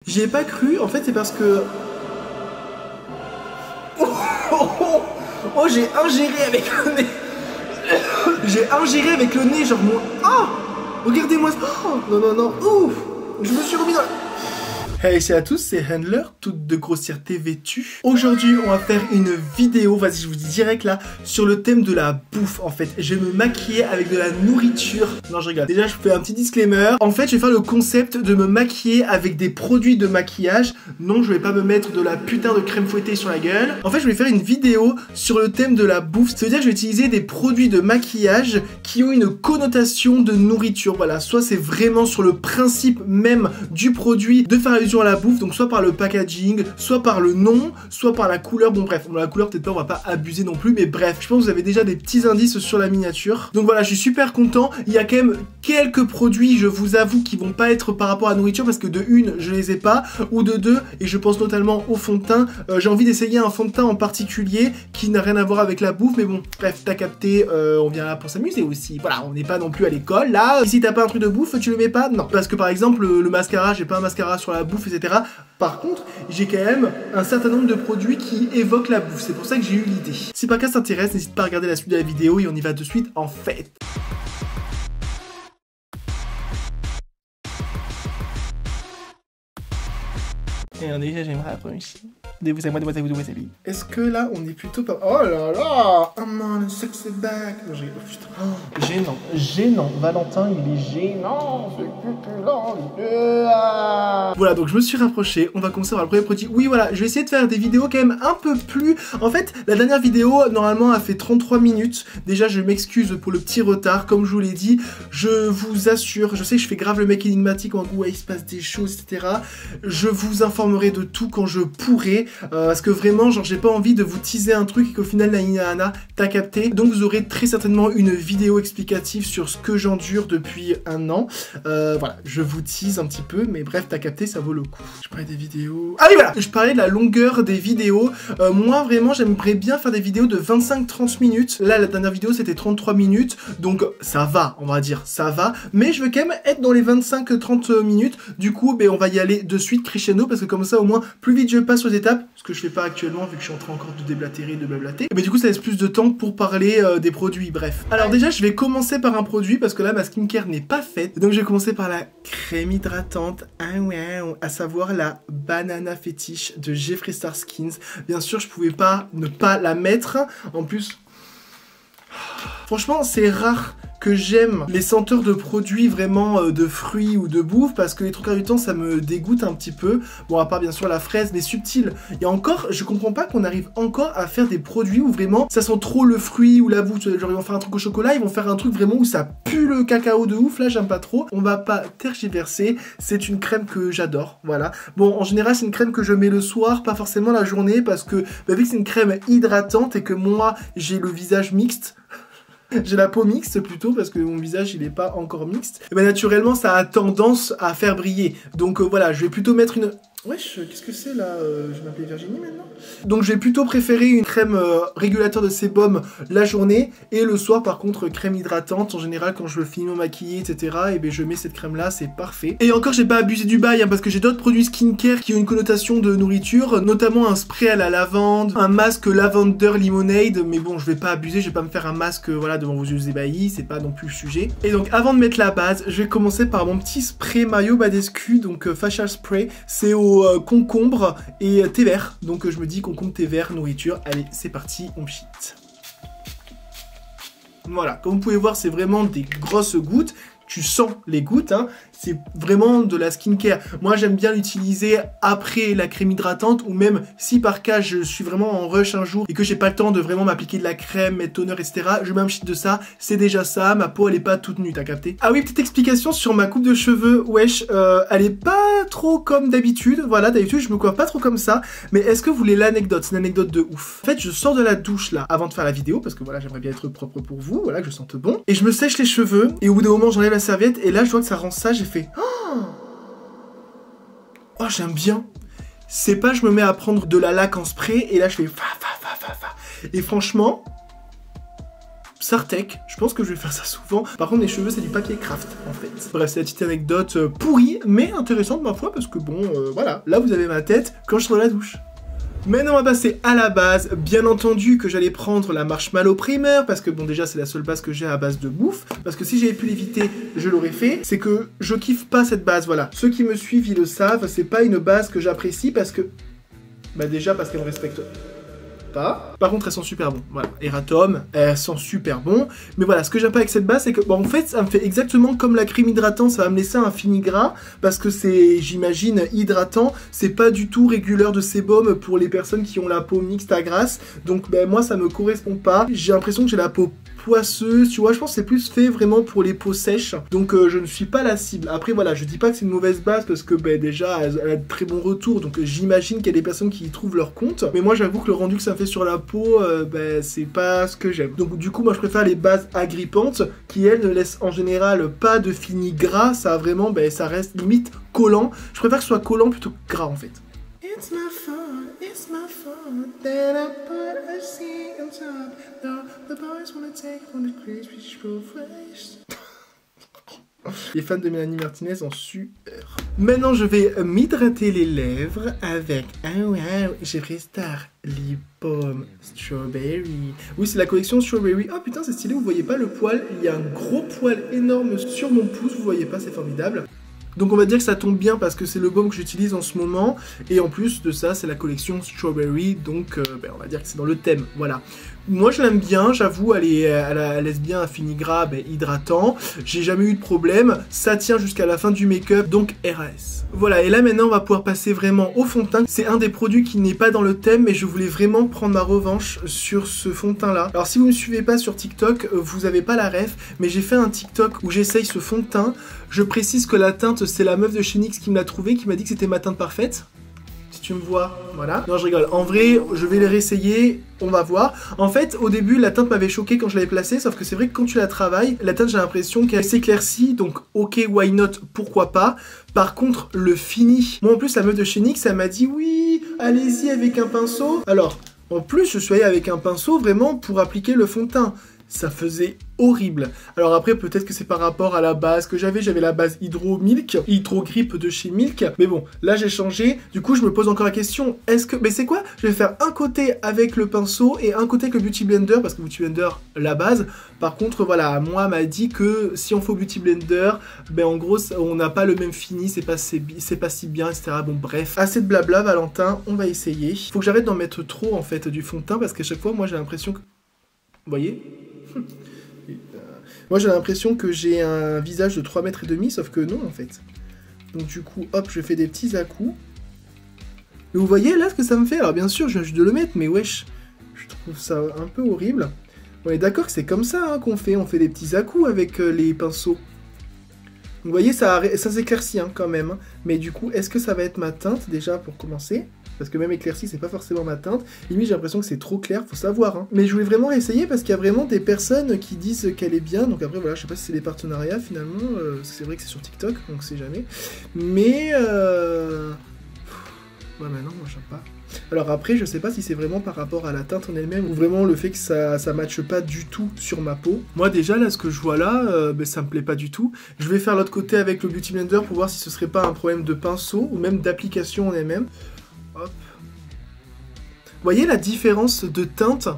J'y ai pas cru, en fait c'est parce que... Oh, j'ai ingéré avec le nez. J'ai ingéré avec le nez, genre moi... Oh, regardez-moi ça. Oh, non, non, non, ouf. Je me suis remis dans... Hey, salut à tous, c'est Handler, toute de grossièreté vêtue. Aujourd'hui, on va faire une vidéo, vas-y, je vous dis direct là, sur le thème de la bouffe, en fait. Je vais me maquiller avec de la nourriture. Non, je rigole. Déjà, je fais un petit disclaimer. En fait, je vais faire le concept de me maquiller avec des produits de maquillage. Non, je vais pas me mettre de la putain de crème fouettée sur la gueule. En fait, je vais faire une vidéo sur le thème de la bouffe. Ça veut dire que je vais utiliser des produits de maquillage qui ont une connotation de nourriture. Voilà, soit c'est vraiment sur le principe même du produit de faire allusion à la bouffe, donc soit par le packaging, soit par le nom, soit par la couleur. Bon bref, la couleur peut-être pas, on va pas abuser non plus, mais bref, je pense que vous avez déjà des petits indices sur la miniature. Donc voilà, je suis super content. Il y a quand même quelques produits, je vous avoue, qui vont pas être par rapport à la nourriture, parce que de une, je les ai pas, ou de deux, et je pense notamment au fond de teint. J'ai envie d'essayer un fond de teint en particulier qui n'a rien à voir avec la bouffe, mais bon, bref, t'as capté, on vient là pour s'amuser aussi. Voilà, on n'est pas non plus à l'école là. Si t'as pas un truc de bouffe, tu le mets pas? Non, parce que par exemple, le mascara, j'ai pas un mascara sur la bouffe, etc. Par contre, j'ai quand même un certain nombre de produits qui évoquent la bouffe. C'est pour ça que j'ai eu l'idée. Si par cas ça t'intéresse, n'hésite pas à regarder la suite de la vidéo et on y va de suite en fait. Et alors déjà, j'aimerais apprendre ici. Est-ce que là, on est plutôt pas... Oh là là, I'm on a sexy back. Oh, putain. Oh, gênant, gênant. Valentin, il est gênant. Voilà, donc je me suis rapproché. On va commencer par le premier produit. Oui, voilà, je vais essayer de faire des vidéos quand même un peu plus... En fait, la dernière vidéo, normalement, a fait 33 minutes. Déjà, je m'excuse pour le petit retard. Comme je vous l'ai dit, je vous assure, je sais que je fais grave le mec énigmatique en gros, il se passe des choses, etc. Je vous informerai de tout quand je pourrai. Parce que vraiment, genre, j'ai pas envie de vous teaser un truc et qu'au final, Nana, t'as capté. Donc, vous aurez très certainement une vidéo explicative sur ce que j'endure depuis un an. Voilà, je vous tease un petit peu, mais bref, t'as capté, ça vaut le coup. Je parlais des vidéos... Ah oui, voilà, je parlais de la longueur des vidéos. Moi, vraiment, j'aimerais bien faire des vidéos de 25-30 minutes. Là, la dernière vidéo, c'était 33 minutes. Donc, ça va, on va dire, ça va. Mais je veux quand même être dans les 25-30 minutes. Du coup, ben, on va y aller de suite crescendo, parce que comme ça, au moins, plus vite je passe aux étapes, ce que je fais pas actuellement vu que je suis en train encore de déblatérer, de blablater. Mais du coup ça laisse plus de temps pour parler des produits, bref. Alors déjà je vais commencer par un produit parce que là ma skincare n'est pas faite. Donc je vais commencer par la crème hydratante, à savoir la Banana Fetish de Jeffree Star Skins. Bien sûr je pouvais pas ne pas la mettre. En plus, franchement c'est rare que j'aime les senteurs de produits vraiment de fruits ou de bouffe, parce que les trois quarts du temps ça me dégoûte un petit peu. Bon, à part bien sûr la fraise, mais subtil. Et encore, je comprends pas qu'on arrive encore à faire des produits où vraiment ça sent trop le fruit ou la bouffe. Genre ils vont faire un truc au chocolat, ils vont faire un truc vraiment où ça pue le cacao de ouf. Là j'aime pas trop. On va pas tergiverser, c'est une crème que j'adore, voilà. Bon, en général c'est une crème que je mets le soir, pas forcément la journée, parce que bah, vu que c'est une crème hydratante et que moi j'ai le visage mixte, j'ai la peau mixte plutôt, parce que mon visage il est pas encore mixte. Et ben naturellement ça a tendance à faire briller. Donc voilà, je vais plutôt mettre une... Wesh, qu'est-ce que c'est là? Je vais m'appeler Virginie maintenant. Donc je vais plutôt préférer une crème régulateur de sébum la journée, et le soir par contre crème hydratante. En général quand je veux finir mon maquillé, etc. et ben je mets cette crème là, c'est parfait. Et encore j'ai pas abusé du bail, hein, parce que j'ai d'autres produits skincare qui ont une connotation de nourriture, notamment un spray à la lavande, un masque lavender lemonade, mais bon je vais pas abuser, je vais pas me faire un masque voilà devant vos yeux ébahis, c'est pas non plus le sujet. Et donc avant de mettre la base, je vais commencer par mon petit spray Mayo Badescu, donc facial spray, c'est au concombre et thé vert. Donc je me dis concombre, thé vert, nourriture. Allez, c'est parti, on pchit. Voilà, comme vous pouvez voir, c'est vraiment des grosses gouttes. Tu sens les gouttes, hein. C'est vraiment de la skincare. Moi, j'aime bien l'utiliser après la crème hydratante, ou même si par cas je suis vraiment en rush un jour et que j'ai pas le temps de vraiment m'appliquer de la crème, mettre toner, etc. Je mets un shit de ça, c'est déjà ça. Ma peau, elle est pas toute nue, t'as capté? Ah oui, petite explication sur ma coupe de cheveux. Wesh, elle est pas trop comme d'habitude. Voilà, d'habitude, je me coiffe pas trop comme ça. Mais est-ce que vous voulez l'anecdote? C'est une anecdote de ouf. En fait, je sors de la douche là, avant de faire la vidéo, parce que voilà, j'aimerais bien être propre pour vous. Voilà, que je sente bon. Et je me sèche les cheveux. Et au bout d'un moment, j'enlève la serviette. Et là, je vois que ça rend ça. J'ai fait... Oh, j'aime bien. C'est pas je me mets à prendre de la laque en spray et là je fais fa. Et franchement, Sartec. Je pense que je vais faire ça souvent. Par contre, mes cheveux, c'est du papier craft, en fait. Bref, c'est la petite anecdote pourrie, mais intéressante, ma foi, parce que bon, voilà. Là, vous avez ma tête quand je suis dans la douche. Maintenant on va passer à la base, bien entendu que j'allais prendre la marshmallow primer, parce que bon déjà c'est la seule base que j'ai à base de bouffe, parce que si j'avais pu l'éviter, je l'aurais fait, c'est que je kiffe pas cette base, voilà. Ceux qui me suivent, ils le savent, c'est pas une base que j'apprécie parce que... Bah déjà parce qu'elle me respecte pas. Par contre elles sont super bons, voilà. Eratom, elles sont super bons, mais voilà, ce que j'aime pas avec cette base, c'est que bon, en fait ça me fait exactement comme la crème hydratante, ça va me laisser un fini gras, parce que c'est, j'imagine, hydratant, c'est pas du tout réguleur de sébum pour les personnes qui ont la peau mixte à grasse, donc ben moi ça me correspond pas, j'ai l'impression que j'ai la peau poisseuse, tu vois, je pense que c'est plus fait vraiment pour les peaux sèches, donc je ne suis pas la cible. Après voilà, je dis pas que c'est une mauvaise base parce que ben déjà elle a de très bons retours, donc j'imagine qu'il y a des personnes qui y trouvent leur compte, mais moi j'avoue que le rendu que ça me fait sur la peau, ben c'est pas ce que j'aime. Donc du coup moi je préfère les bases agrippantes qui elles ne laissent en général pas de fini gras, ça vraiment, ben ça reste limite collant. Je préfère que ce soit collant plutôt que gras en fait. It's my fault that I put a C on top. Now the boys wanna take on the crispy face. Les fans de Mélanie Martinez en sueur. Maintenant je vais m'hydrater les lèvres avec wow, Jeffree Star Lip Balm Strawberry. Oui, c'est la collection Strawberry. Oh putain, c'est stylé, vous voyez pas le poil, il y a un gros poil énorme sur mon pouce, vous voyez pas, c'est formidable. Donc on va dire que ça tombe bien parce que c'est le baume que j'utilise en ce moment, et en plus de ça c'est la collection Strawberry, donc ben, on va dire que c'est dans le thème, voilà. Moi je l'aime bien, j'avoue, elle laisse bien un fini gras, ben, hydratant, j'ai jamais eu de problème, ça tient jusqu'à la fin du make-up, donc RAS. Voilà, et là maintenant on va pouvoir passer vraiment au fond de teint. C'est un des produits qui n'est pas dans le thème, mais je voulais vraiment prendre ma revanche sur ce fond de teint là. Alors si vous ne me suivez pas sur TikTok, vous avez pas la ref, mais j'ai fait un TikTok où j'essaye ce fond de teint. Je précise que la teinte, c'est la meuf de chez NYX qui me l'a trouvé, qui m'a dit que c'était ma teinte parfaite. Si tu me vois, voilà. Non, je rigole. En vrai, je vais les réessayer, on va voir. En fait, au début, la teinte m'avait choqué quand je l'avais placée, sauf que c'est vrai que quand tu la travailles, la teinte, j'ai l'impression qu'elle s'éclaircit, donc ok, why not, pourquoi pas. Par contre, le fini... Moi, en plus, la meuf de chez NYX, elle m'a dit, oui, allez-y avec un pinceau. Alors, en plus, je suis allé avec un pinceau vraiment pour appliquer le fond de teint. Ça faisait horrible. Alors après, peut-être que c'est par rapport à la base que j'avais la base Hydro Milk, Hydro Grip de chez Milk, mais bon, là j'ai changé, du coup je me pose encore la question, est-ce que, mais c'est quoi? Je vais faire un côté avec le pinceau et un côté avec le Beauty Blender, parce que Beauty Blender, la base, par contre, voilà, moi m'a dit que si on fait au Beauty Blender, ben en gros, on n'a pas le même fini, c'est pas si bien, etc. Bon bref, assez de blabla, Valentin, on va essayer. Faut que j'arrête d'en mettre trop, en fait, du fond de teint, parce qu'à chaque fois, moi j'ai l'impression que... Vous voyez? Moi j'ai l'impression que j'ai un visage de 3,5 m, sauf que non en fait. Donc du coup, hop, je fais des petits à-coups. Mais vous voyez là ce que ça me fait? Alors bien sûr, je viens juste de le mettre, mais wesh, je trouve ça un peu horrible. On est d'accord que c'est comme ça hein, qu'on fait, on fait des petits à-coups avec les pinceaux. Vous voyez, ça s'éclaircit hein, quand même. Mais du coup, est-ce que ça va être ma teinte déjà pour commencer? Parce que même éclairci, c'est pas forcément ma teinte. Limite, j'ai l'impression que c'est trop clair, faut savoir. Hein. Mais je voulais vraiment essayer parce qu'il y a vraiment des personnes qui disent qu'elle est bien. Donc après, voilà, je sais pas si c'est des partenariats finalement. C'est vrai que c'est sur TikTok, donc c'est jamais. Mais ouais, maintenant, moi, j'aime pas. Alors après, je sais pas si c'est vraiment par rapport à la teinte en elle-même ou vraiment le fait que ça matche pas du tout sur ma peau. Moi déjà là, ce que je vois là, ben, ça me plaît pas du tout. Je vais faire l'autre côté avec le Beauty Blender pour voir si ce serait pas un problème de pinceau ou même d'application en elle-même. Hop. Vous voyez la différence de teinte?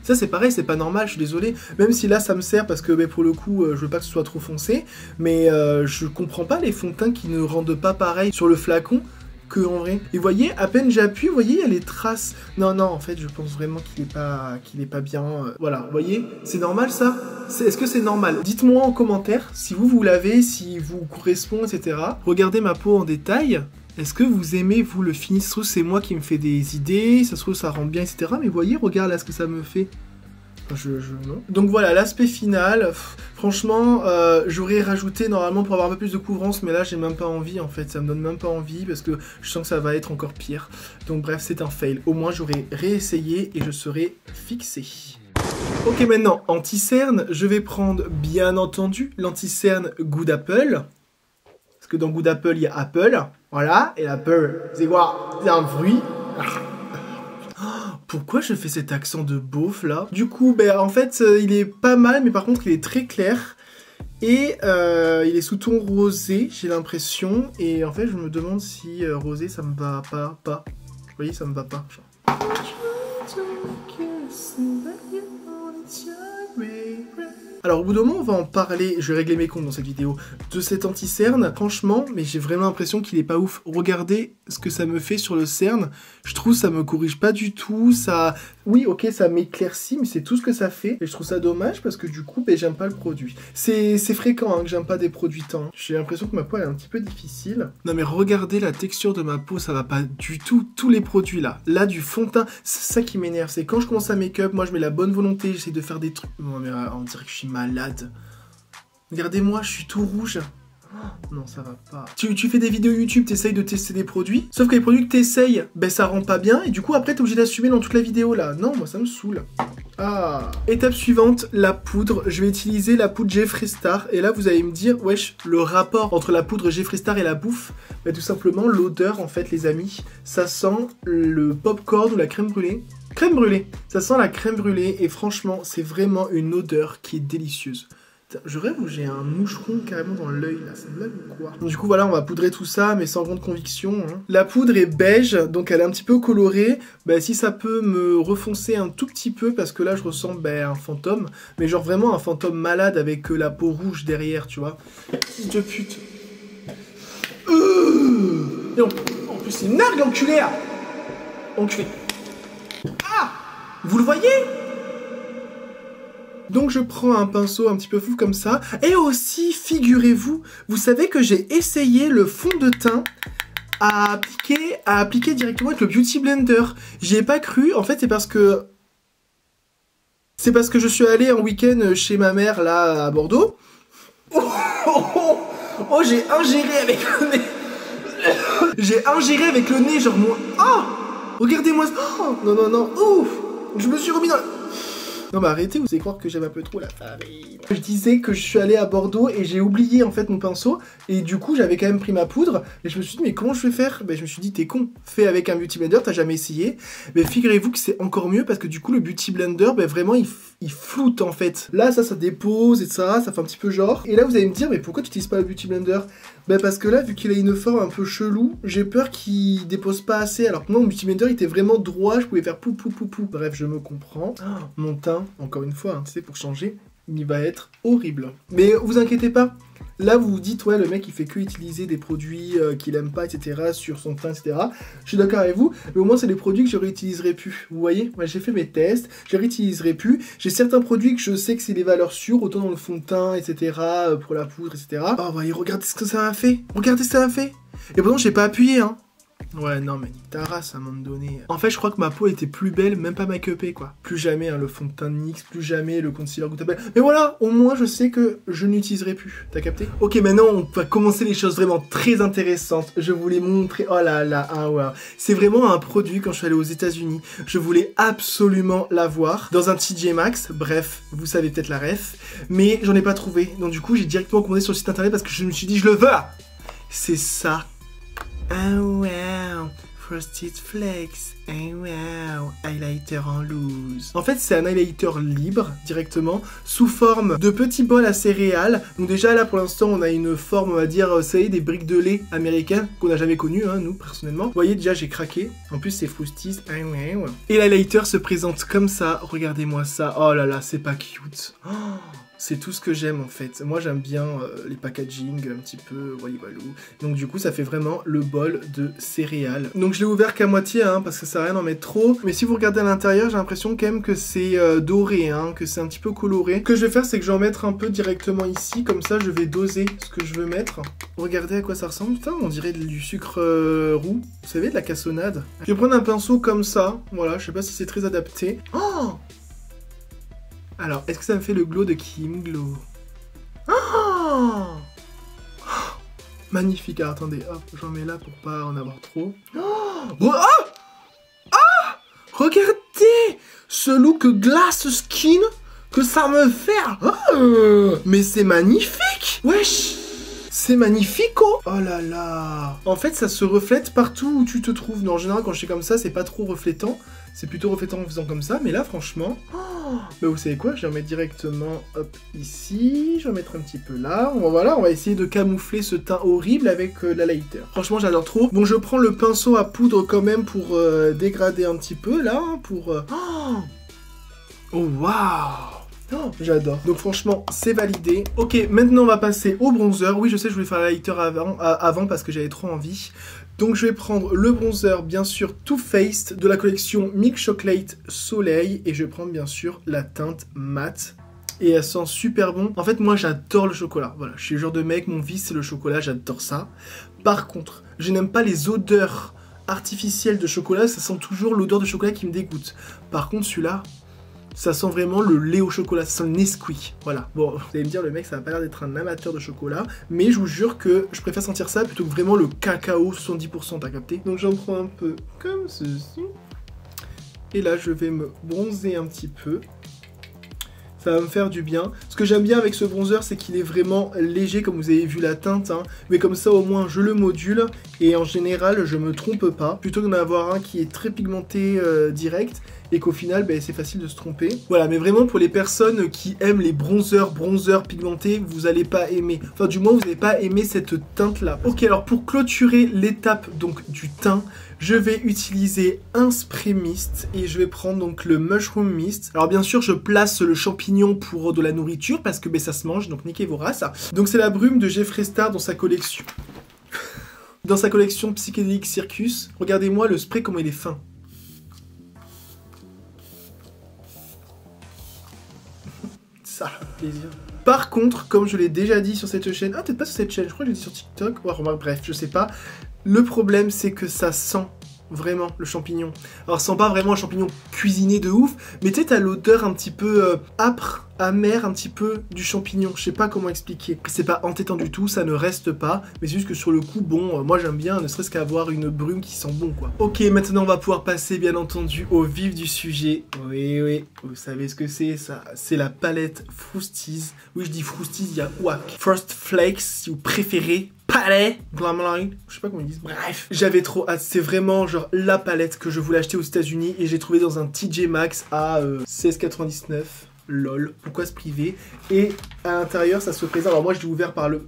Ça c'est pareil, c'est pas normal, je suis désolé. Même si là ça me sert parce que ben, pour le coup je veux pas que ce soit trop foncé. Mais je comprends pas les fonds de teint qui ne rendent pas pareil sur le flacon que en vrai. Et vous voyez, à peine j'appuie, vous voyez, il y a les traces. Non, en fait je pense vraiment qu'il est pas bien. Voilà, vous voyez, c'est normal ça? Est-ce que c'est normal? Dites-moi en commentaire si vous l'avez, si vous correspond, etc. Regardez ma peau en détail. Est-ce que vous aimez, vous, le fini? Ça se trouve, c'est moi qui me fais des idées, ça se trouve, ça rend bien, etc. Mais vous voyez, regarde là ce que ça me fait. Non. Donc voilà, l'aspect final, franchement, j'aurais rajouté normalement pour avoir un peu plus de couvrance, mais là, j'ai même pas envie, en fait. Ça me donne même pas envie, parce que je sens que ça va être encore pire. Donc bref, c'est un fail. Au moins, j'aurais réessayé et je serais fixé. Ok, maintenant, anti-cerne, je vais prendre, bien entendu, l'anti-cerne Good Apple. Parce que dans Good Apple, il y a Apple, voilà, et l'Apple, c'est quoi? C'est un fruit. pourquoi je fais cet accent de beauf là? Du coup, ben en fait, il est pas mal, mais par contre, il est très clair. Et il est sous ton rosé, j'ai l'impression. Et en fait, je me demande si rosé, ça me va pas. Vous voyez, ça me va pas. Genre. Alors au bout d'un moment, on va en parler, je vais régler mes comptes dans cette vidéo, de cet anti-cerne. Franchement, mais j'ai vraiment l'impression qu'il est pas ouf. Regardez ce que ça me fait sur le cerne. Je trouve ça me corrige pas du tout, ça... Oui, ok, ça m'éclaircit, mais c'est tout ce que ça fait. Et je trouve ça dommage parce que du coup, ben, j'aime pas le produit. C'est fréquent hein, que j'aime pas des produits teints. J'ai l'impression que ma peau elle est un petit peu difficile. Non mais regardez la texture de ma peau, ça va pas du tout. Tous les produits là. Là, du fond de teint, c'est ça qui m'énerve. C'est quand je commence à make-up, moi je mets la bonne volonté, j'essaie de faire des trucs... Non mais on dirait que je suis malade. Regardez-moi, je suis tout rouge. Oh, non, ça va pas. Tu fais des vidéos YouTube, t'essayes de tester des produits. Sauf que les produits que t'essayes, ben ça rend pas bien. Et du coup, après, t'es obligé d'assumer dans toute la vidéo là. Non, moi ça me saoule. Ah. Étape suivante, la poudre. Je vais utiliser la poudre Jeffree Star. Et là, vous allez me dire, wesh, le rapport entre la poudre Jeffree Star et la bouffe, ben tout simplement, l'odeur, en fait, les amis. Ça sent le popcorn ou la crème brûlée. Crème brûlée. Ça sent la crème brûlée. Et franchement, c'est vraiment une odeur qui est délicieuse. Je rêve où j'ai un moucheron carrément dans l'œil là, c'est une blague ou quoi? Du coup voilà, on va poudrer tout ça mais sans grande conviction hein. La poudre est beige, donc elle est un petit peu colorée. Bah si ça peut me refoncer un tout petit peu, parce que là je ressens un fantôme, mais genre vraiment un fantôme malade avec la peau rouge derrière, tu vois. De pute. Et en plus c'est une nargue enculé là. Enculé. Ah! Vous le voyez? Donc je prends un pinceau un petit peu fou comme ça. Et aussi, figurez-vous, vous savez que j'ai essayé le fond de teint à appliquer directement avec le Beauty Blender. J'y ai pas cru, en fait c'est parce que je suis allé en week-end chez ma mère là à Bordeaux. Oh, j'ai ingéré avec le nez. J'ai ingéré avec le nez, genre moi. Oh, regardez-moi. Oh, non. Ouf, je me suis remis dans... Non mais arrêtez, vous allez croire que j'aime un peu trop la farine. Je disais que je suis allé à Bordeaux et j'ai oublié en fait mon pinceau. Et du coup j'avais quand même pris ma poudre. Et je me suis dit mais comment je vais faire? Ben je me suis dit t'es con, fais avec un Beauty Blender, t'as jamais essayé. Mais figurez-vous que c'est encore mieux parce que du coup le Beauty Blender, ben vraiment il floute en fait. Là ça dépose et ça fait un petit peu genre. Et là vous allez me dire mais pourquoi tu n'utilises pas le Beauty Blender? Ben parce que là vu qu'il a une forme un peu chelou, j'ai peur qu'il dépose pas assez. Alors que moi mon Beauty Blender il était vraiment droit, je pouvais faire pou. Bref je me comprends. Oh, mon teint, encore une fois, hein, tu sais, pour changer, il va être horrible. Mais vous inquiétez pas, là vous vous dites, ouais, le mec il fait que utiliser des produits qu'il aime pas, etc., sur son teint, etc. Je suis d'accord avec vous, mais au moins c'est des produits que je réutiliserai plus. Vous voyez, moi j'ai fait mes tests, je réutiliserai plus. J'ai certains produits que je sais que c'est des valeurs sûres, autant dans le fond de teint, etc., pour la poudre, etc. Oh, voyez, regardez ce que ça m'a fait. Regardez ce que ça m'a fait. Et pourtant, j'ai pas appuyé, hein. Ouais, non, mais nique ta race à un moment donné. En fait, je crois que ma peau était plus belle, même pas make-upée, quoi. Plus jamais hein, le fond de teint de NYX, plus jamais le concealer Goutte à Belle. Mais voilà, au moins, je sais que je n'utiliserai plus. T'as capté? Ok, maintenant, on va commencer les choses vraiment très intéressantes. Je voulais montrer... Oh là là, ah ouais. C'est vraiment un produit, quand je suis allé aux États-Unis, je voulais absolument l'avoir dans un TJ Maxx. Bref, vous savez peut-être la ref. Mais j'en ai pas trouvé. Donc du coup, j'ai directement commandé sur le site internet parce que je me suis dit, je le veux. C'est ça. Ah wow, Frosted Flakes, ah wow, highlighter en loose. En fait, c'est un highlighter libre, directement, sous forme de petits bols à céréales. Donc déjà, là, pour l'instant, on a une forme, on va dire, vous savez, des briques de lait américaines, qu'on n'a jamais connues, hein, nous, personnellement. Vous voyez, déjà, j'ai craqué. En plus, c'est Frosties, ah wow. Et l'highlighter se présente comme ça, regardez-moi ça. Oh là là, c'est pas cute. Oh, c'est tout ce que j'aime en fait. Moi j'aime bien les packaging un petit peu walou. Donc du coup ça fait vraiment le bol de céréales. Donc je l'ai ouvert qu'à moitié hein, parce que ça sert à rien d'en mettre trop. Mais si vous regardez à l'intérieur j'ai l'impression quand même que c'est doré, hein, que c'est un petit peu coloré. Ce que je vais faire c'est que je vais en mettre un peu directement ici. Comme ça je vais doser ce que je veux mettre. Regardez à quoi ça ressemble. Putain on dirait du sucre roux. Vous savez de la cassonade. Je vais prendre un pinceau comme ça. Voilà je sais pas si c'est très adapté. Oh! Alors, est-ce que ça me fait le glow de Kim Glow? Oh, magnifique, alors, attendez, hop, j'en mets là pour pas en avoir trop. Regardez ce look glass skin que ça me fait. Mais c'est magnifique. Wesh, C'est magnifique, oh! Oh là là! En fait, ça se reflète partout où tu te trouves. Non, en général, quand je fais comme ça, c'est pas trop reflétant. C'est plutôt reflétant en faisant comme ça. Mais là, franchement... Oh, bah vous savez quoi? Je vais remettre directement, hop, ici. Je vais mettre un petit peu là. Voilà, on va essayer de camoufler ce teint horrible avec la lighter. Franchement, j'adore trop. Bon, je prends le pinceau à poudre quand même pour dégrader un petit peu, là. Pour... Oh, waouh! Oh, j'adore. Donc franchement, c'est validé. Ok, maintenant on va passer au bronzer. Oui, je sais, je voulais faire la lighter avant parce que j'avais trop envie. Donc je vais prendre le bronzer, bien sûr, Too Faced de la collection Milk Chocolate Soleil. Et je vais prendre, bien sûr, la teinte mat. Et elle sent super bon. En fait, moi, j'adore le chocolat. Voilà, je suis le genre de mec, mon vice, c'est le chocolat, j'adore ça. Par contre, je n'aime pas les odeurs artificielles de chocolat. Ça sent toujours l'odeur de chocolat qui me dégoûte. Par contre, celui-là... ça sent vraiment le lait au chocolat, ça sent le Nesquik, voilà. Bon, vous allez me dire, le mec, ça va pas l'air d'être un amateur de chocolat, mais je vous jure que je préfère sentir ça plutôt que vraiment le cacao 70%, t'as capté? Donc j'en prends un peu comme ceci. Et là, je vais me bronzer un petit peu. Ça va me faire du bien. Ce que j'aime bien avec ce bronzer, c'est qu'il est vraiment léger, comme vous avez vu la teinte, hein. Mais comme ça, au moins, je le module. Et en général, je me trompe pas. Plutôt que d'en avoir un qui est très pigmenté direct. Et qu'au final, c'est facile de se tromper. Voilà, mais vraiment, pour les personnes qui aiment les bronzers pigmentés, vous allez pas aimer. Enfin, du moins, vous n'allez pas aimer cette teinte-là. Ok, alors pour clôturer l'étape donc du teint, je vais utiliser un spray mist et je vais prendre donc le Mushroom Mist. Alors bien sûr, je place le champignon pour de la nourriture parce que ça se mange, donc niquez vos races. Donc c'est la brume de Jeffree Star dans sa collection. Dans sa collection Psychedelic Circus. Regardez-moi le spray, comment il est fin. Ça, plaisir. Par contre, comme je l'ai déjà dit sur cette chaîne, peut-être pas sur cette chaîne, je crois que je l'ai dit sur TikTok, ouais, bref, je sais pas. Le problème, c'est que ça sent vraiment le champignon. Alors, ça sent pas vraiment un champignon cuisiné de ouf, mais tu sais, t'as l'odeur un petit peu âpre, amère, un petit peu du champignon. Je sais pas comment expliquer. C'est pas entêtant du tout, ça ne reste pas, mais c'est juste que sur le coup, bon, moi j'aime bien, ne serait-ce qu'avoir une brume qui sent bon, quoi. Ok, maintenant on va pouvoir passer, bien entendu, au vif du sujet. Oui, vous savez ce que c'est, ça. C'est la palette Frosties. Oui, je dis Frosties, il y a Wack. Frost Flakes, si vous préférez. Palette Glamline, je sais pas comment ils disent, bref. J'avais trop hâte, c'est vraiment genre la palette que je voulais acheter aux États-Unis et j'ai trouvé dans un TJ Maxx à 16,99. Lol, pourquoi se priver? Et à l'intérieur, ça se présente. Alors moi, je l'ai ouvert par le...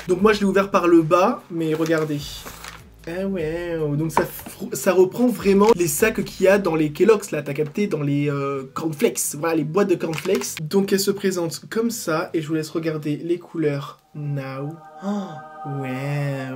Donc moi, je l'ai ouvert par le bas, mais regardez. Ah ouais, donc ça reprend vraiment les sacs qu'il y a dans les Kellogg's, là, t'as capté, dans les cornflakes, voilà, les boîtes de cornflakes. Donc elle se présente comme ça, et je vous laisse regarder les couleurs now. Oh, ouais,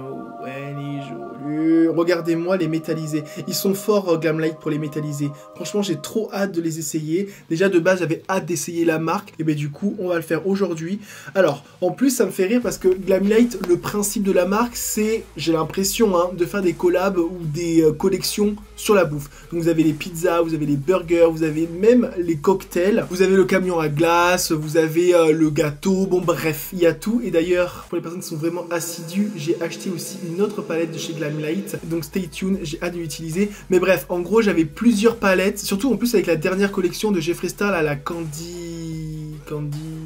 elle est jolie. Regardez-moi les métallisés. Ils sont forts, Glamlight, pour les métallisés. Franchement, j'ai trop hâte de les essayer. Déjà, de base, j'avais hâte d'essayer la marque. Et du coup, on va le faire aujourd'hui. Alors, en plus, ça me fait rire parce que Glamlight, le principe de la marque, c'est, j'ai l'impression, de faire des collabs ou des collections sur la bouffe. Donc, vous avez les pizzas, vous avez les burgers, vous avez même les cocktails. Vous avez le camion à glace, vous avez le gâteau. Bon, bref, il y a tout. Et d'ailleurs, pour les personnes qui sont vraiment assidus, j'ai acheté aussi une autre palette de chez Glamlight, donc stay tuned, j'ai hâte de l'utiliser. Mais bref, en gros, j'avais plusieurs palettes, surtout en plus avec la dernière collection de Jeffree Star, là, la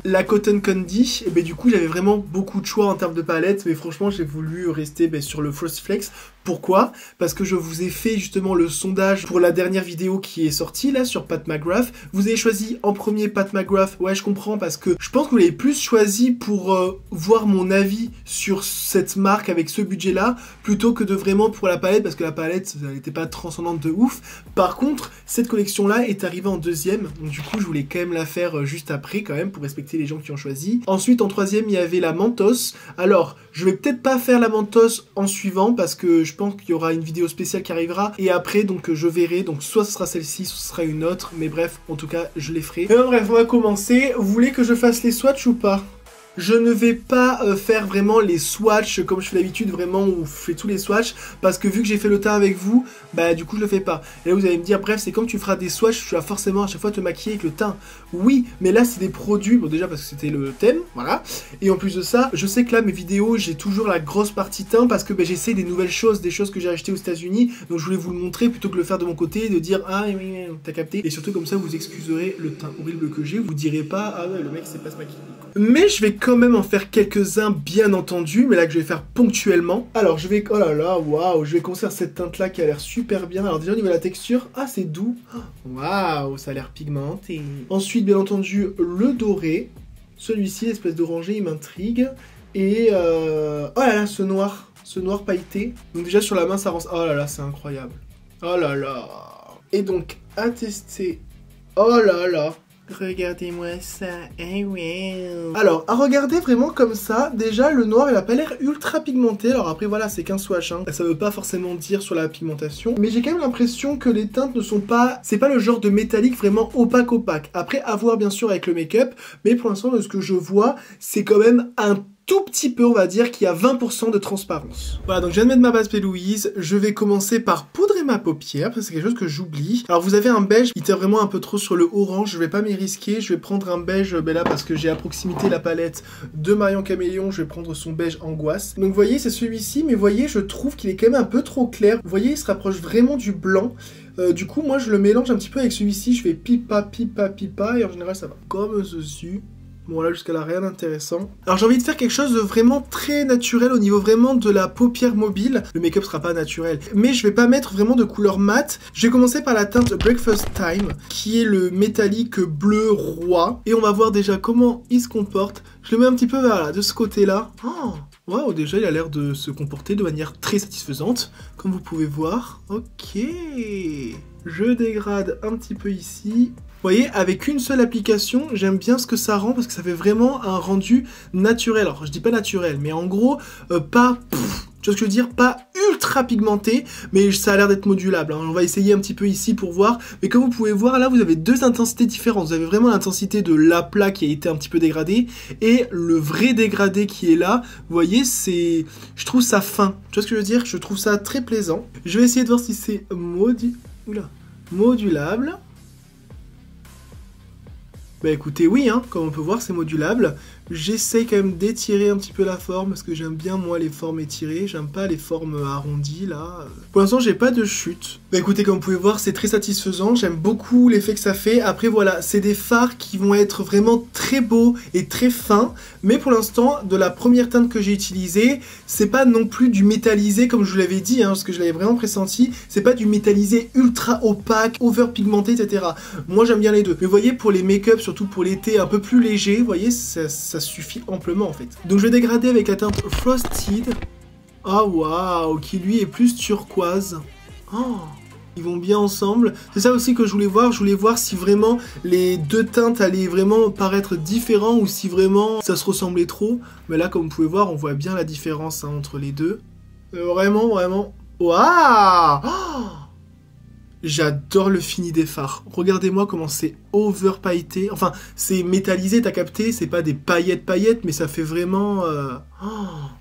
la Cotton Candy, et du coup j'avais vraiment beaucoup de choix en termes de palettes, mais franchement j'ai voulu rester sur le Frost Flakes. Pourquoi? Parce que je vous ai fait justement le sondage pour la dernière vidéo qui est sortie là sur Pat McGrath. Vous avez choisi en premier Pat McGrath. Ouais, je comprends parce que je pense que vous l'avez plus choisi pour voir mon avis sur cette marque avec ce budget là, plutôt que de vraiment pour la palette, parce que la palette elle n'était pas transcendante de ouf. Par contre, cette collection là est arrivée en deuxième, donc du coup je voulais quand même la faire juste après quand même pour respecter les gens qui ont choisi. Ensuite en troisième il y avait la Mentos. Alors je vais peut-être pas faire la Mentos en suivant parce que je pense qu'il y aura une vidéo spéciale qui arrivera et après donc je verrai, donc soit ce sera celle-ci, soit ce sera une autre, mais bref en tout cas je les ferai. Bref, on va commencer. Vous voulez que je fasse les swatchs ou pas? Je ne vais pas faire vraiment les swatchs comme je fais d'habitude, vraiment où je fais tous les swatchs, parce que vu que j'ai fait le teint avec vous, du coup je le fais pas. Et là vous allez me dire, bref, c'est comme tu feras des swatchs, tu vas forcément à chaque fois te maquiller avec le teint. Oui, mais là c'est des produits, bon déjà parce que c'était le thème, voilà. Et en plus de ça, je sais que là mes vidéos, j'ai toujours la grosse partie teint, parce que j'essaie des nouvelles choses, des choses que j'ai achetées aux États-Unis, donc je voulais vous le montrer plutôt que le faire de mon côté, de dire, ah oui, t'as capté. Et surtout comme ça vous excuserez le teint horrible que j'ai, vous direz pas, ah ouais, le mec sait pas se maquiller. Mais je vais quand même en faire quelques-uns, bien entendu, mais là que je vais faire ponctuellement. Alors, je vais... Oh là là, waouh, je vais commencer par cette teinte-là qui a l'air super bien. Alors déjà, au niveau de la texture, ah, c'est doux. Waouh, ça a l'air pigmenté. Ensuite, bien entendu, le doré. Celui-ci, l'espèce d'orangé, il m'intrigue. Et... Oh là là, ce noir pailleté. Donc déjà, sur la main, ça rend... Oh là là, c'est incroyable. Oh là là. Et donc, à tester... Oh là là. Regardez-moi ça, eh ouais. Alors, à regarder vraiment comme ça, déjà le noir il a pas l'air ultra pigmenté. Alors après voilà, c'est qu'un swatch, hein. Ça veut pas forcément dire sur la pigmentation. Mais j'ai quand même l'impression que les teintes ne sont pas... C'est pas le genre de métallique vraiment opaque. Après, à voir bien sûr avec le make-up. Mais pour l'instant, de ce que je vois, c'est quand même un tout petit peu, on va dire, qu'il y a 20% de transparence. Voilà, donc je viens de mettre ma base P. Louise. Je vais commencer par poudrer ma paupière, parce que c'est quelque chose que j'oublie. Alors vous avez un beige, il était vraiment un peu trop sur le orange, je vais pas m'y risquer. Je vais prendre un beige, ben là, parce que j'ai à proximité la palette de Marion Caméléon, je vais prendre son beige angoisse. Donc vous voyez, c'est celui-ci, mais vous voyez, je trouve qu'il est quand même un peu trop clair. Vous voyez, il se rapproche vraiment du blanc. Du coup, moi, je le mélange un petit peu avec celui-ci. Je fais pipa, et en général, ça va comme ceci. Bon là jusqu'à là rien d'intéressant. Alors j'ai envie de faire quelque chose de vraiment très naturel au niveau vraiment de la paupière mobile. Le make-up sera pas naturel, mais je vais pas mettre vraiment de couleur mat. Je vais commencer par la teinte Breakfast Time, qui est le métallique bleu roi. Et on va voir déjà comment il se comporte. Je le mets un petit peu vers là, de ce côté-là. Oh, waouh, déjà il a l'air de se comporter de manière très satisfaisante, comme vous pouvez voir. Ok. Je dégrade un petit peu ici. Vous voyez, avec une seule application, j'aime bien ce que ça rend parce que ça fait vraiment un rendu naturel. Alors, je dis pas naturel, mais en gros, pas... tu vois ce que je veux dire? Pas ultra pigmenté, mais ça a l'air d'être modulable. Hein. On va essayer un petit peu ici pour voir. Mais comme vous pouvez voir, là, vous avez deux intensités différentes. Vous avez vraiment l'intensité de l'aplat qui a été un petit peu dégradé et le vrai dégradé qui est là. Vous voyez, c'est... Je trouve ça fin. Tu vois ce que je veux dire? Je trouve ça très plaisant. Je vais essayer de voir si c'est modulable. Bah écoutez, oui, hein, comme on peut voir, c'est modulable. J'essaie quand même d'étirer un petit peu la forme, parce que j'aime bien, moi, les formes étirées. J'aime pas les formes arrondies, là. Pour l'instant, j'ai pas de chute. Bah écoutez, comme vous pouvez voir, c'est très satisfaisant. J'aime beaucoup l'effet que ça fait. Après, voilà, c'est des fards qui vont être vraiment très beaux et très fins. Mais pour l'instant, de la première teinte que j'ai utilisée, c'est pas non plus du métallisé, comme je vous l'avais dit, hein, parce que je l'avais vraiment pressenti. C'est pas du métallisé ultra opaque, over pigmenté, etc. Moi, j'aime bien les deux. Mais vous voyez, pour les make-up, surtout pour l'été un peu plus léger, vous voyez, ça suffit amplement en fait. Donc je vais dégrader avec la teinte Frosted. Oh waouh, qui lui est plus turquoise. Oh, ils vont bien ensemble. C'est ça aussi que je voulais voir. Je voulais voir si vraiment les deux teintes allaient vraiment paraître différents ou si vraiment ça se ressemblait trop. Mais là, comme vous pouvez voir, on voit bien la différence hein, entre les deux. Vraiment. Waouh, oh, j'adore le fini des fards. Regardez-moi comment c'est over pailleté. Enfin, c'est métallisé, t'as capté. C'est pas des paillettes, mais ça fait vraiment... Oh,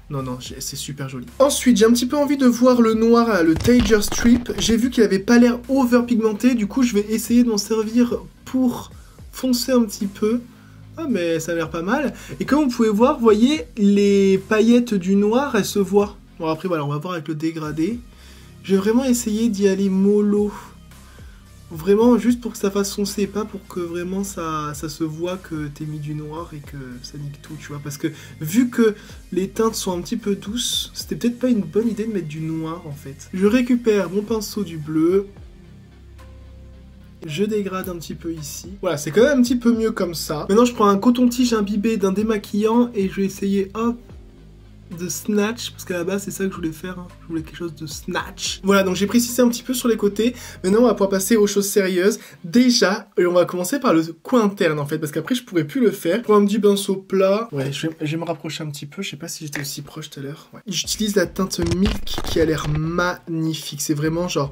non, c'est super joli. Ensuite, j'ai un petit peu envie de voir le noir, le Tiger Strip. J'ai vu qu'il avait pas l'air over pigmenté. Du coup, je vais essayer de m'en servir pour foncer un petit peu. Ah, mais ça a l'air pas mal. Et comme vous pouvez voir, vous voyez, les paillettes du noir, elles se voient. Bon, après, voilà, on va voir avec le dégradé. Je vais vraiment essayer d'y aller mollo. Vraiment juste pour que ça fasse foncer, pas pour que vraiment ça se voit que t'es mis du noir et que ça nique tout, tu vois. Parce que vu que les teintes sont un petit peu douces, c'était peut-être pas une bonne idée de mettre du noir en fait. Je récupère mon pinceau du bleu. Je dégrade un petit peu ici. Voilà, c'est quand même un petit peu mieux comme ça. Maintenant, je prends un coton-tige imbibé d'un démaquillant et je vais essayer, hop, de snatch, parce qu'à la base c'est ça que je voulais faire, hein. Je voulais quelque chose de snatch. Voilà, donc j'ai précisé un petit peu sur les côtés. Maintenant on va pouvoir passer aux choses sérieuses. Déjà, et on va commencer par le coin interne en fait, parce qu'après je pourrais plus le faire. Je prends un petit pinceau plat. Ouais, je vais me rapprocher un petit peu, je sais pas si j'étais aussi proche tout à l'heure. Ouais. J'utilise la teinte Milk qui a l'air magnifique, c'est vraiment genre,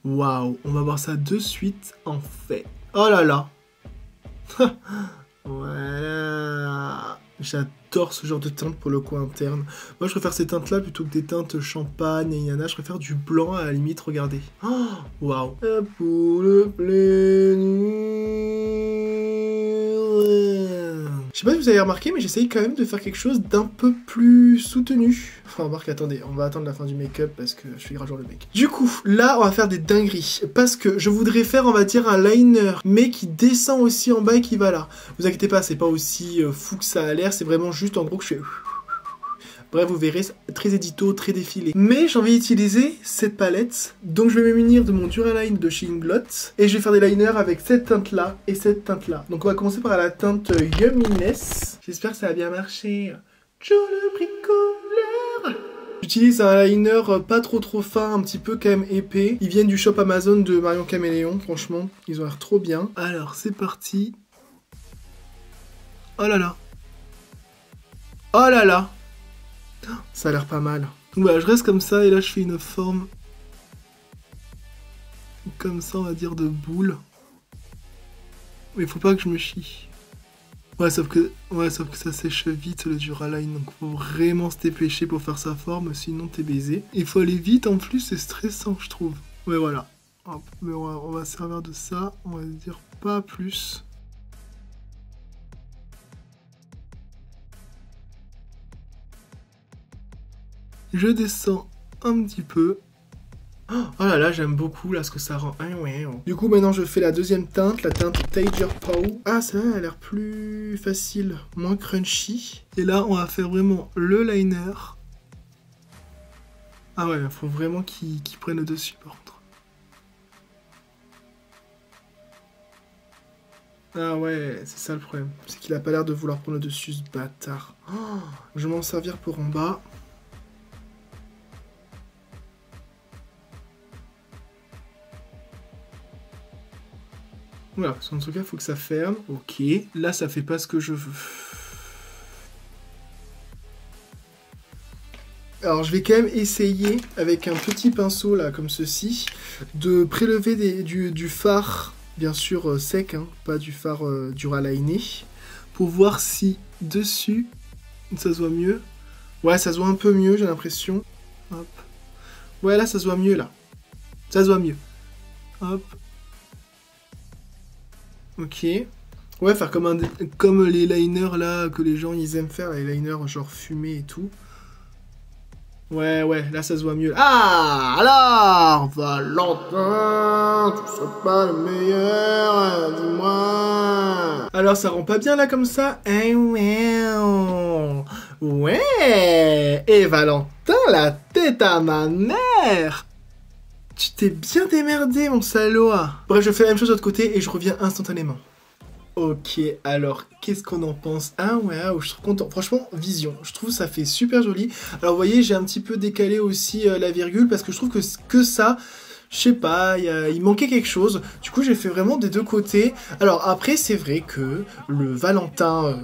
waouh, on va voir ça de suite en fait. Oh là là. Voilà. J'adore ce genre de teinte pour le coin interne. Moi, je préfère ces teintes-là plutôt que des teintes champagne et yana. Je préfère du blanc à la limite, regardez. Oh, waouh. Pour le plaisir. Je sais pas si vous avez remarqué, mais j'essaye quand même de faire quelque chose d'un peu plus soutenu. Enfin, remarque, attendez, on va attendre la fin du make-up parce que je suis rageant le mec. Du coup, là, on va faire des dingueries. Parce que je voudrais faire, on va dire, un liner, mais qui descend aussi en bas et qui va là. Vous inquiétez pas, c'est pas aussi fou que ça a l'air, c'est vraiment juste en gros que je fais... Bref, vous verrez, très édito, très défilé. Mais j'ai envie d'utiliser cette palette, donc je vais me munir de mon Duraline de chez Inglot, et je vais faire des liners avec cette teinte-là et cette teinte-là. Donc on va commencer par la teinte Yumminess. J'espère que ça va bien marcher. Joe le bricoleur. J'utilise un liner pas trop fin, un petit peu quand même épais. Ils viennent du shop Amazon de Marion Caméléon, franchement, ils ont l'air trop bien. Alors, c'est parti. Oh là là. Oh là là. Ça a l'air pas mal. Donc voilà, je reste comme ça et là je fais une forme comme ça, on va dire, de boule. Mais il faut pas que je me chie. Ouais, sauf que ça sèche vite le Duraline, donc faut vraiment se dépêcher pour faire sa forme, sinon t'es baisé. Il faut aller vite en plus, c'est stressant je trouve. Ouais voilà. Hop, mais on va servir de ça, on va dire pas plus. Je descends un petit peu. Oh là là, j'aime beaucoup là ce que ça rend. Ah ouais. Du coup, maintenant je fais la deuxième teinte, la teinte Tiger Paw. Ah, ça a l'air plus facile, moins crunchy. Et là, on va faire vraiment le liner. Ah ouais, il faut vraiment qu'il prenne le dessus par contre. Ah ouais, c'est ça le problème. C'est qu'il a pas l'air de vouloir prendre le dessus, ce bâtard. Oh, je vais m'en servir pour en bas. Voilà, en tout cas, il faut que ça ferme. Ok, là, ça fait pas ce que je veux. Alors, je vais quand même essayer, avec un petit pinceau, là, comme ceci, de prélever du fard, bien sûr, sec, hein, pas du fard Duraliné, pour voir si, dessus, ça se voit mieux. Ouais, ça se voit un peu mieux, j'ai l'impression. Hop. Ouais, là, ça se voit mieux, là. Ça se voit mieux. Hop. Ok. Ouais, faire comme les liners là que les gens ils aiment faire, les liners genre fumés et tout. Ouais, là ça se voit mieux. Ah, alors, Valentin, tu seras pas le meilleur, dis-moi. Alors ça rend pas bien là comme ça? Eh ouais. Et Valentin, la tête à ma mère. Tu t'es bien démerdé, mon salaud. Bref, je fais la même chose de l'autre côté et je reviens instantanément. Ok, alors, qu'est-ce qu'on en pense? Ah ouais, je suis content. Franchement, vision. Je trouve ça fait super joli. Alors, vous voyez, j'ai un petit peu décalé aussi la virgule parce que je trouve que ça... Je sais pas, il manquait quelque chose. Du coup, j'ai fait vraiment des deux côtés. Alors après, c'est vrai que le Valentin,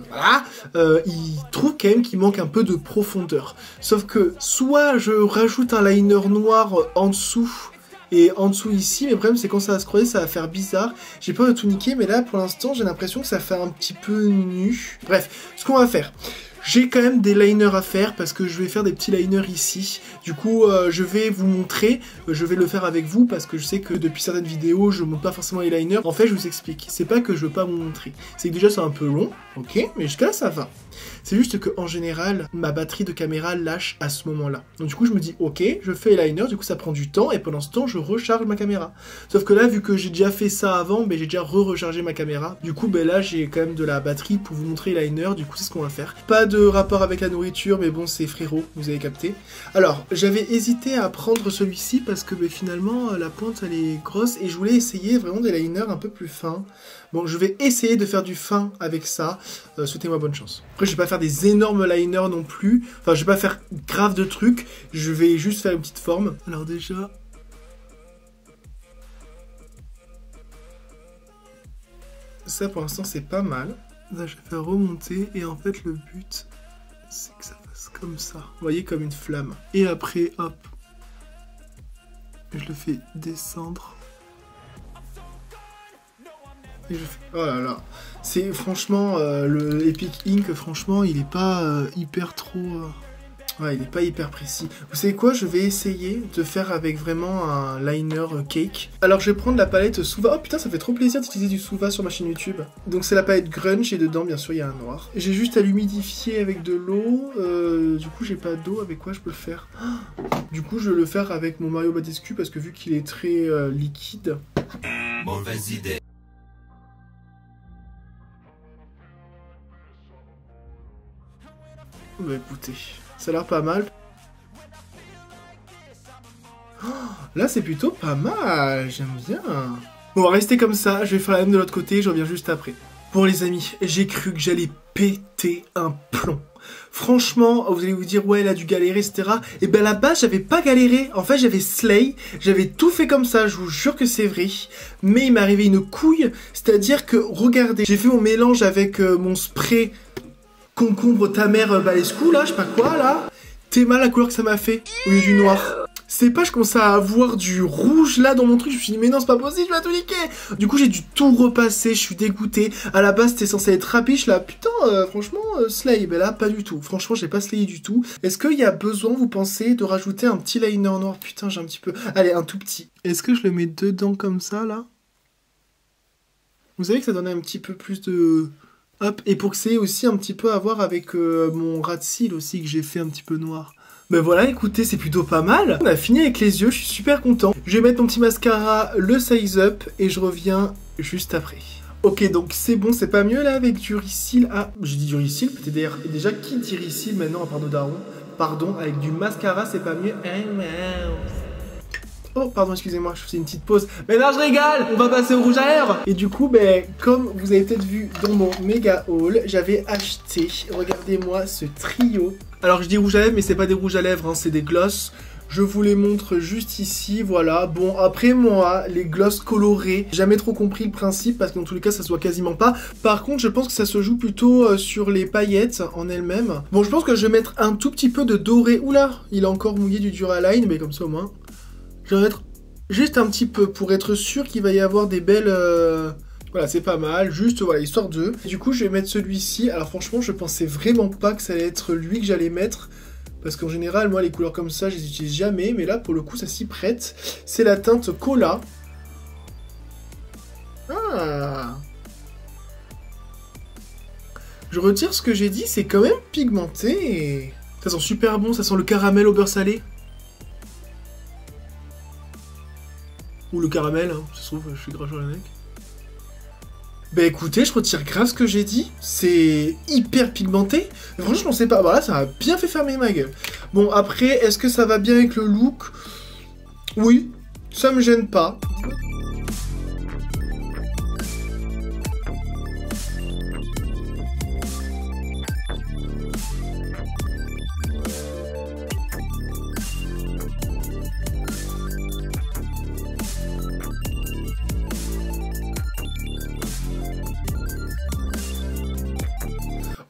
il trouve quand même qu'il manque un peu de profondeur. Sauf que soit je rajoute un liner noir en dessous, et en dessous ici, mais le problème c'est quand ça va se croiser, ça va faire bizarre. J'ai peur de tout niquer, mais là, pour l'instant, j'ai l'impression que ça fait un petit peu nu. Bref, ce qu'on va faire... J'ai quand même des liners à faire parce que je vais faire des petits liners ici. Du coup, je vais vous montrer, je vais le faire avec vous parce que je sais que depuis certaines vidéos, je montre pas forcément les liners. En fait, je vous explique. C'est pas que je veux pas vous montrer. C'est que déjà, c'est un peu long, ok, mais jusqu'à là, ça va. C'est juste que en général, ma batterie de caméra lâche à ce moment-là. Donc du coup, je me dis, ok, je fais les liners, du coup, ça prend du temps et pendant ce temps, je recharge ma caméra. Sauf que là, vu que j'ai déjà fait ça avant, j'ai déjà rechargé ma caméra. Du coup, là, j'ai quand même de la batterie pour vous montrer les liners. Du coup, c'est ce qu'on va faire. Pas de rapport avec la nourriture, mais bon, c'est frérot, vous avez capté. Alors, j'avais hésité à prendre celui-ci parce que finalement, la pointe, elle est grosse et je voulais essayer vraiment des liners un peu plus fins. Bon, je vais essayer de faire du fin avec ça. Souhaitez-moi bonne chance. Après, je vais pas faire des énormes liners non plus. Enfin, je vais pas faire grave de trucs. Je vais juste faire une petite forme. Alors déjà... Ça, pour l'instant, c'est pas mal. Là, je vais faire remonter. Et en fait, le but, c'est que ça fasse comme ça. Vous voyez, comme une flamme. Et après, hop. Je le fais descendre. Et je fais... Oh là là. C'est franchement, le Epic Ink, franchement, il est pas hyper trop... Ouais, il est pas hyper précis. Vous savez quoi? Je vais essayer de faire avec vraiment un liner cake. Alors je vais prendre la palette Suva. Oh putain, ça fait trop plaisir d'utiliser du Suva sur ma chaîne YouTube. Donc c'est la palette grunge et dedans, bien sûr, il y a un noir. J'ai juste à l'humidifier avec de l'eau. Du coup, j'ai pas d'eau. Avec quoi je peux le faire? Du coup, je vais le faire avec mon Mario Badescu parce que vu qu'il est très liquide. Mauvaise idée. Bah écoutez, ça a l'air pas mal. Oh, là c'est plutôt pas mal, j'aime bien. Bon, on va rester comme ça, je vais faire la même de l'autre côté, je reviens juste après. Bon les amis, j'ai cru que j'allais péter un plomb. Franchement, vous allez vous dire, ouais, elle a dû galérer, etc. Et ben à la base, j'avais pas galéré. En fait, j'avais slay, j'avais tout fait comme ça, je vous jure que c'est vrai. Mais il m'est arrivé une couille, c'est-à-dire que, regardez, j'ai fait mon mélange avec mon spray concombre ta mère Balescu, là, je sais pas quoi, là. T'es mal la couleur que ça m'a fait, au lieu du noir. C'est pas, je commençais à avoir du rouge là dans mon truc, je me suis dit mais non c'est pas possible, je vais tout niquer. Du coup j'ai dû tout repasser, je suis dégoûté. À la base c'était censé être rapiche là, putain franchement slay, ben là pas du tout. Franchement j'ai pas slayé du tout. Est-ce qu'il y a besoin, vous pensez, de rajouter un petit liner noir? Putain j'ai un petit peu, allez un tout petit. Est-ce que je le mets dedans comme ça là? Vous savez que ça donne un petit peu plus de... Hop, et pour que c'est aussi un petit peu à voir avec mon ras de cils aussi que j'ai fait un petit peu noir. Ben voilà, écoutez, c'est plutôt pas mal. On a fini avec les yeux, je suis super content. Je vais mettre mon petit mascara, le Size Up, et je reviens juste après. Ok, donc c'est bon, c'est pas mieux là avec du Risil. Ah, j'ai dit du Risil, peut-être déjà qui dit Risil maintenant à part nos darons? Pardon, avec du mascara, c'est pas mieux. Oh, pardon, excusez-moi, je faisais une petite pause. Mais là, je régale. On va passer au rouge à lèvres. Et du coup, ben, comme vous avez peut-être vu dans mon méga haul, j'avais acheté, regardez-moi ce trio. Alors, je dis rouge à lèvres, mais c'est pas des rouges à lèvres, hein, c'est des glosses. Je vous les montre juste ici, voilà. Bon, après moi, les glosses colorées, j'ai jamais trop compris le principe, parce que dans tous les cas, ça se voit quasiment pas. Par contre, je pense que ça se joue plutôt sur les paillettes en elles-mêmes. Bon, je pense que je vais mettre un tout petit peu de doré. Oula, il a encore mouillé du Duraline, mais comme ça au moins. Je vais mettre juste un petit peu pour être sûr qu'il va y avoir des belles... Voilà, c'est pas mal, juste voilà, histoire de... Du coup, je vais mettre celui-ci. Alors franchement, je pensais vraiment pas que ça allait être lui que j'allais mettre. Parce qu'en général, moi, les couleurs comme ça, je les utilise jamais. Mais là, pour le coup, ça s'y prête. C'est la teinte Cola. Ah! Je retire ce que j'ai dit, c'est quand même pigmenté. Ça sent super bon, ça sent le caramel au beurre salé. Ou le caramel, hein, ça se trouve, je suis grave sur le mec. Bah écoutez, je retire grave ce que j'ai dit. C'est hyper pigmenté. Mais franchement, je pensais pas. Voilà, ça a bien fait fermer ma gueule. Bon, après, est-ce que ça va bien avec le look? Oui, ça me gêne pas.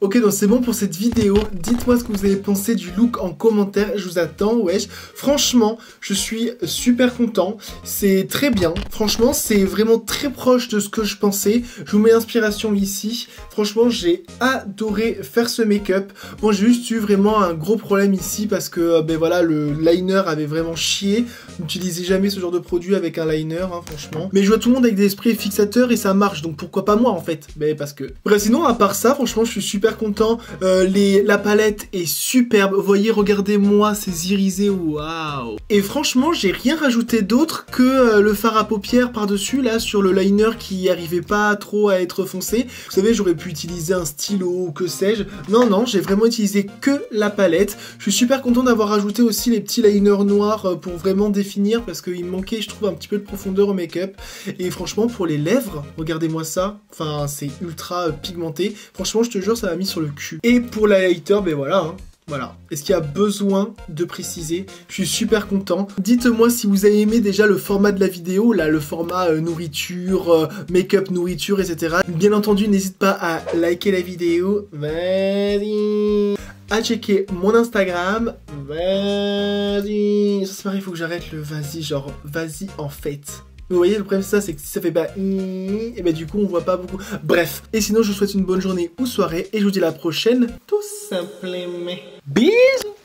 Ok, donc c'est bon pour cette vidéo. Dites-moi ce que vous avez pensé du look en commentaire. Je vous attends, wesh. Franchement, je suis super content. C'est très bien. Franchement, c'est vraiment très proche de ce que je pensais. Je vous mets l'inspiration ici. Franchement, j'ai adoré faire ce make-up. Bon, j'ai juste eu vraiment un gros problème ici parce que, ben voilà, le liner avait vraiment chié. N'utilisez jamais ce genre de produit avec un liner, hein, franchement. Mais je vois tout le monde avec des sprays fixateurs et ça marche. Donc pourquoi pas moi, en fait? Ben parce que... Bref, sinon, à part ça, franchement, je suis super content. La palette est superbe. Vous voyez, regardez-moi ces irisés, waouh. Et franchement, j'ai rien rajouté d'autre que le fard à paupières par-dessus, là, sur le liner qui arrivait pas trop à être foncé. Vous savez, j'aurais pu utiliser un stylo ou que sais-je. Non, non, j'ai vraiment utilisé que la palette. Je suis super content d'avoir rajouté aussi les petits liners noirs pour vraiment définir, parce qu'il me manquait, je trouve, un petit peu de profondeur au make-up. Et franchement, pour les lèvres, regardez-moi ça. Enfin, c'est ultra pigmenté. Franchement, je te jure, ça m'a mis sur le cul. Et pour l'highlighter, ben voilà, hein. Voilà. Est-ce qu'il y a besoin de préciser? Je suis super content. Dites-moi si vous avez aimé déjà le format de la vidéo, là, le format nourriture, make-up, nourriture, etc. Bien entendu, n'hésite pas à liker la vidéo. Vas-y. À checker mon Instagram. Vas-y. Ça c'est pareil, il faut que j'arrête le vas-y, genre vas-y en fait. Vous voyez, le problème c'est ça, c'est que si ça fait pas et ben du coup on voit pas beaucoup. Bref, et sinon je vous souhaite une bonne journée ou soirée et je vous dis à la prochaine tout simplement. Bisous.